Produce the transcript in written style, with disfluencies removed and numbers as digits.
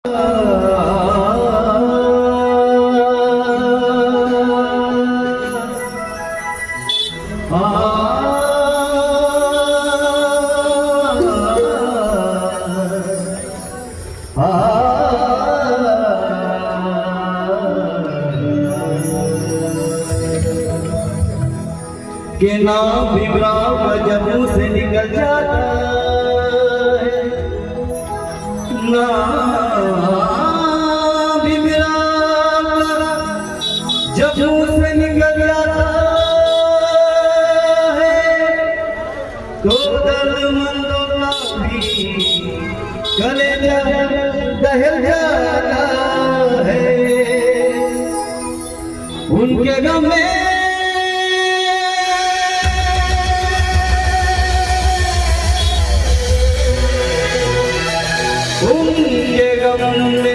के नाम भीमराव जब मुंह से निकल जाता है, नाम भीमराव जब मुंह से निकल जाता है, तो दर्दमंदों का भी कलेजा दहल जाता है। उनके गम में उनके गम में